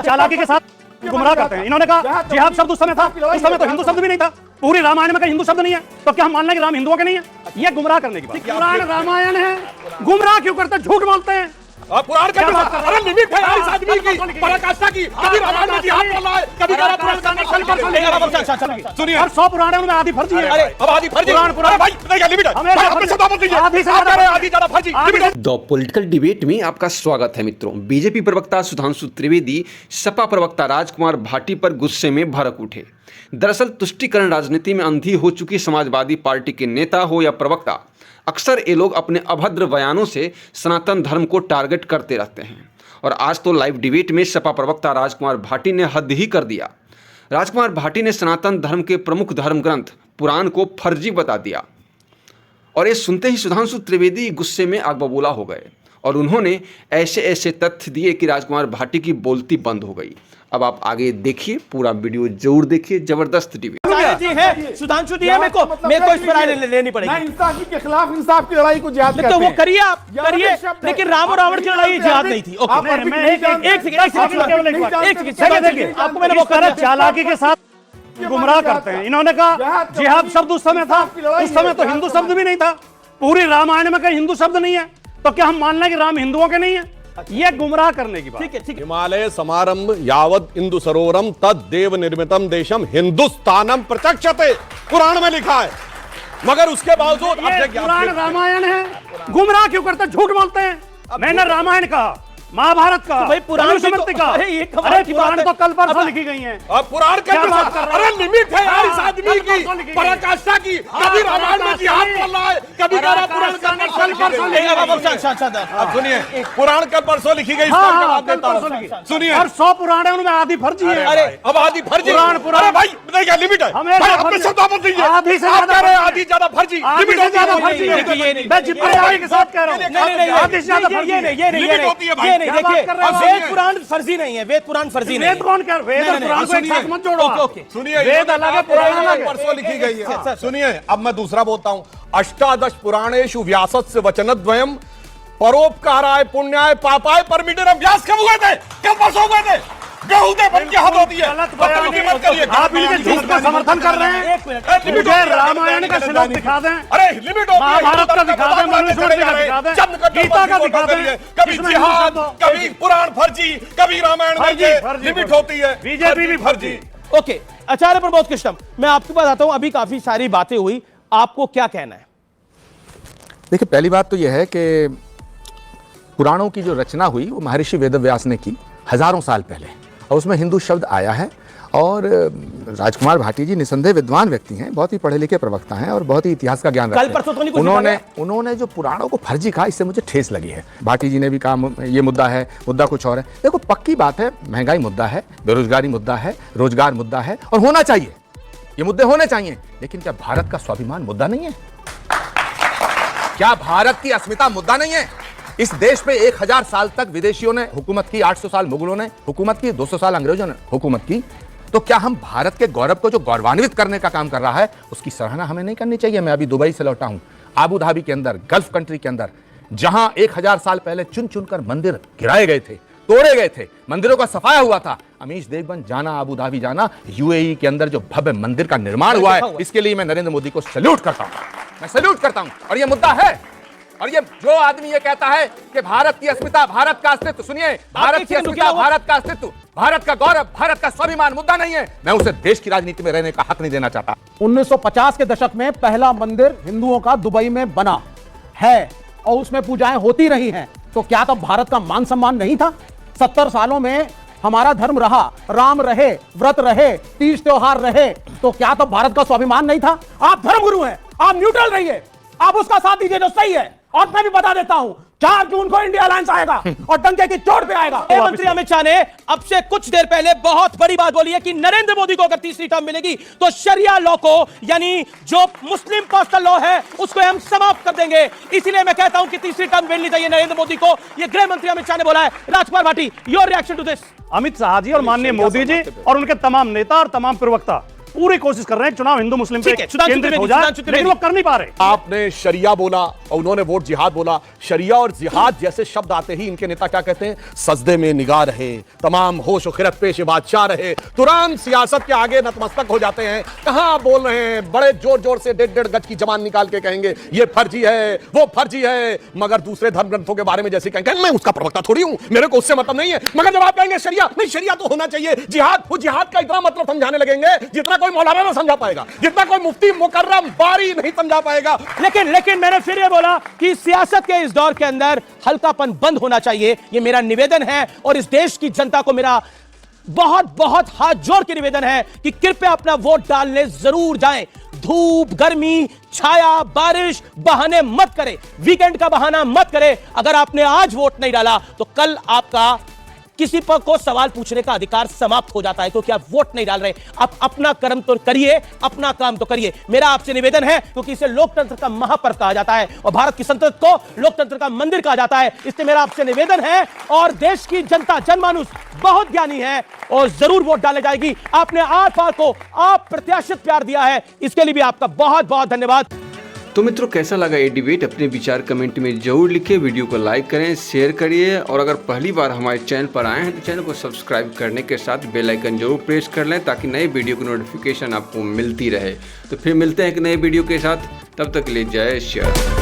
चालाकी के साथ गुमराह करते हैं। इन्होंने कहा जिहाद शब्द उस समय था, उस समय तो हिंदू शब्द भी नहीं था। पूरी रामायण में कहीं हिंदू शब्द नहीं है, तो क्या हम मान लें कि राम हिंदुओं के नहीं है? ये गुमराह करने की बात। पुराण रामायण है, गुमराह क्यों करते हैं? झूठ बोलते हैं। पुराण का अरे लिमिट है यार इस आदमी की पराकाष्ठा की। कभी रामायण में जिहाद बोल रहा है, कभी कह रहा पुराण का सुनिए। और 100 पुराण है उनमें आधी फर्जी है। अरे अब आधी फर्जी पुराण भाई लिमिट है, अपने शब्द मत लीजिए। आधी ज्यादा फर्जी लिमिट है। द पॉलिटिकल डिबेट में आपका स्वागत है मित्रों। बीजेपी प्रवक्ता सुधांशु त्रिवेदी सपा प्रवक्ता राजकुमार भाटी पर गुस्से में भड़क उठे। दरअसल तुष्टीकरण राजनीति में अंधी हो चुकी समाजवादी पार्टी के नेता हो या प्रवक्ता, अक्सर ये लोग अपने अभद्र बयानों से सनातन धर्म को टारगेट करते रहते हैं। और आज तो लाइव डिबेट में सपा प्रवक्ता राजकुमार भाटी ने हद ही कर दिया। राजकुमार भाटी ने सनातन धर्म के प्रमुख धर्म ग्रंथ पुराण को फर्जी बता दिया। और ये सुनते ही सुधांशु त्रिवेदी गुस्से में आग बबूला हो गए और उन्होंने ऐसे ऐसे तथ्य दिए कि राजकुमार भाटी की बोलती बंद हो गई। अब आप आगे देखिए, पूरा वीडियो जरूर देखिए। जबरदस्त डिबेट जी है। सुधांशु जी है, मेरे को इस पर राय लेनी पड़ेगी। इंसाफ के खिलाफ इंसाफ की लड़ाई को जिहाद कहते हैं। तो वो हैं। करिए, आप करिए, लेकिन राम और रावण की लड़ाई जिहाद नहीं थी। ओके, एक सेकंड देखिए, आपको मैंने वो कहा चालाकी के साथ गुमराह करते हैं। इन्होंने कहा जिहाद शब्द उस समय था, उस समय तो हिंदू शब्द भी नहीं था। पूरी रामायण में कहीं हिंदू शब्द नहीं है, तो क्या हम मान लें कि राम हिंदुओं के नहीं है? ये गुमराह करने की बात। ठीक है, ठीक है। हिमालय समारंभ यावद इंदु सरोवरम तद देव निर्मितम देशम हिंदुस्तानम प्रचक्षते, पुराण में लिखा है। मगर उसके बावजूद पुराण रामायण है, गुमराह क्यों करते हैं? झूठ बोलते हैं। मैंने रामायण कहा, महाभारत का, भाई पुराण का। अरे पुराण तो कल परसों लिखी गई हैं। पुराण का अरे लिमिट है यार इस आदमी की पराकाष्ठा की। कभी रामायण में जिहाद बोल रहा है, कभी कह रहा पुराण का कल परसों। सुनिए, पुराण कल परसों लिखी गई, सुनिए। और 100 पुराण है उनमें आधी फर्जी है। अरे अब आधी फर्जी पुराण भाई लिमिट है, अपने शब्द मत लीजिए। आधी ज्यादा फर्जी लिमिट के साथ कह रहा हूँ, आधी से ज्यादा लिमिट होती है भाई। नहीं, देखिए, वेद पुराण फर्जी नहीं है। वेद पुराण फर्जी नहीं है। वेद कौन कर? वेद और पुराण को एक साथ मत जोड़ो। ओके, सुनिए, वेद अलग है, पुराण अलग है। परसों लिखी गई है। सुनिए, अब मैं दूसरा बोलता हूं। अष्टादश पुराणेषु व्यासस्य वचनद्वयम परोपकाराय पुण्याय पापाय परमिटेरम। व्यास कब हुए थे? कल परसों हुए थे। बेहुदे बन के हद होती है। आप इनके झूठ का समर्थन कर रहे हैं। मुझे रामायण का श्लोक दिखा दें, अरे लिमिट होती है। महाभारत का दिखा दें, मनुस्मृति का दिखा दें, गीता का दिखा दें। कभी जिहाद, कभी पुराण फर्जी, कभी रामायण में लिमिट होती है। बीजेपी भी फर्जी। ओके, आचार्य प्रमोद कृष्णम, मैं आपके पास आता हूं। अभी काफी सारी बातें हुई, आपको क्या कहना है? देखिए, पहली बात तो यह है कि पुराणों की जो रचना हुई वो महर्षि वेदव्यास ने की हजारों साल पहले, और उसमें हिंदू शब्द आया है। और राजकुमार भाटी जी निसंदेह विद्वान व्यक्ति हैं, बहुत ही पढ़े लिखे प्रवक्ता हैं और बहुत ही इतिहास का ज्ञान रखते हैं। उन्होंने जो पुराणों को फर्जी कहा, इससे मुझे ठेस लगी है। भाटी जी ने भी कहा ये मुद्दा है, मुद्दा कुछ और है। देखो, पक्की बात है, महंगाई मुद्दा है, बेरोजगारी मुद्दा है, रोजगार मुद्दा है, और होना चाहिए, ये मुद्दे होने चाहिए। लेकिन क्या भारत का स्वाभिमान मुद्दा नहीं है? क्या भारत की अस्मिता मुद्दा नहीं है? इस देश पे 1000 साल तक विदेशियों ने हुकूमत की, 800 साल मुगलों ने हुकूमत की, 200 साल अंग्रेजों ने हुकूमत की। तो क्या हम भारत के गौरव को जो गौरवान्वित करने का काम कर रहा है, उसकी सराहना हमें नहीं करनी चाहिए? मैं अभी दुबई से लौटा हूं, आबू धाबी के अंदर, गल्फ कंट्री के अंदर, जहां 1000 साल पहले चुन चुनकर मंदिर गिराए गए थे, तोड़े गए थे, मंदिरों का सफाया हुआ था। अमीश देवगन जाना, आबू धाबी जाना, यूएई के अंदर जो भव्य मंदिर का निर्माण हुआ है, इसके लिए मैं नरेंद्र मोदी को सैल्यूट करता हूं। मैं सैल्यूट करता हूं। और यह मुद्दा है। और ये जो आदमी ये कहता है कि भारत की अस्मिता, भारत का अस्तित्व, सुनिए, भारत की अस्मिता, भारत का अस्तित्व, भारत का गौरव, भारत का स्वाभिमान मुद्दा नहीं है, मैं उसे देश की राजनीति में रहने का हक नहीं देना चाहता। 1950 के दशक में पहला मंदिर हिंदुओं का दुबई में बना है और उसमें पूजाएं होती रही हैं। तो क्या तब भारत का मान सम्मान नहीं था? 70 सालों में हमारा धर्म रहा, राम रहे, व्रत रहे, तीज त्योहार रहे, तो क्या तब भारत का स्वाभिमान नहीं था? आप धर्मगुरु हैं, आप न्यूट्रल रहिए, आप उसका साथ दीजिए जो सही है। और मैं भी बता देता हूं, 4 जून को इंडिया अलायंस आएगा और डंके की चोट पे आएगा। मंत्री अमित शाह ने अब से कुछ देर पहले बहुत बड़ी बात बोली है कि नरेंद्र मोदी को अगर तीसरी टर्म मिलेगी तो शरिया लॉ को, यानी जो मुस्लिम पर्सनल लॉ है, उसको हम समाप्त कर देंगे। इसीलिए मैं कहता हूं कि तीसरी टर्म मिलनी चाहिए नरेंद्र मोदी को। यह गृह मंत्री अमित शाह ने बोला है। Rajkumar Bhati, your reaction to this? Amit Shah ji और माननीय मोदी जी और उनके तमाम नेता और तमाम प्रवक्ता पूरी कोशिश कर रहे हैं चुनाव हिंदू मुस्लिम पे ठीक है, सुधांशु केंद्रित हो त्रिवेदी, जाए, सुधांशु त्रिवेदी। लेकिन वो कर नहीं पा रहे। आपने शरिया बोला और उन्होंने वोट जिहाद बोला। शरिया और जिहाद जैसे शब्द आते ही इनके नेता क्या कहते हैं? सजदे में निगाह रहे, तमाम होश और खिरत पेश बादशाह रहे, तुरंत सियासत के आगे नतमस्तक हो जाते हैं। कहां बोल रहे हैं, बड़े जोर जोर से 1.5 गज की जबान निकाल के कहेंगे ये फर्जी है, वो फर्जी है, मगर दूसरे धर्म ग्रंथों के बारे में जैसे कहेंगे मैं उसका प्रवक्ता थोड़ी हूं, मेरे को उससे मतलब नहीं है। मगर जब आप कहेंगे शरिया, नहीं शरिया तो होना चाहिए, जिहाद, वो जिहाद का इतना मतलब समझाने लगेंगे जितना कोई मौलाना ना समझा पाएगा, जितना कोई मुफ्ती मुकर्रम बारी नहीं समझा पाएगा। लेकिन मैंने फिर ये बोला कि सियासत के इस दौर के अंदर हल्कापन बंद होना चाहिए, ये मेरा निवेदन है। और इस देश की जनता को मेरा बहुत बहुत हाथ जोड़ के निवेदन है कि कृपया अपना वोट डालने जरूर जाएं। धूप, गर्मी, छाया, बारिश बहाने मत करें, वीकेंड का बहाना मत करें। अगर आपने आज वोट नहीं डाला तो कल आपका किसी पर को सवाल पूछने का अधिकार समाप्त हो जाता है, क्योंकि आप वोट नहीं डाल रहे। आप अपना कर्म तो करिए, अपना काम तो करिए। मेरा आपसे निवेदन है, क्योंकि इसे लोकतंत्र का महापर्व कहा जाता है और भारत की संसद को लोकतंत्र का मंदिर कहा जाता है, इसलिए मेरा आपसे निवेदन है। और देश की जनता, जनमानुस बहुत ज्ञानी है और जरूर वोट डाले जाएगी। आपने आर पार को आप प्रत्याशित प्यार दिया है, इसके लिए भी आपका बहुत बहुत धन्यवाद। तो मित्रों, कैसा लगा ये डिबेट? अपने विचार कमेंट में जरूर लिखिए, वीडियो को लाइक करें, शेयर करिए और अगर पहली बार हमारे चैनल पर आए हैं तो चैनल को सब्सक्राइब करने के साथ बेल आइकन जरूर प्रेस कर लें ताकि नए वीडियो की नोटिफिकेशन आपको मिलती रहे। तो फिर मिलते हैं एक नए वीडियो के साथ, तब तक के लिए जय श्री राम।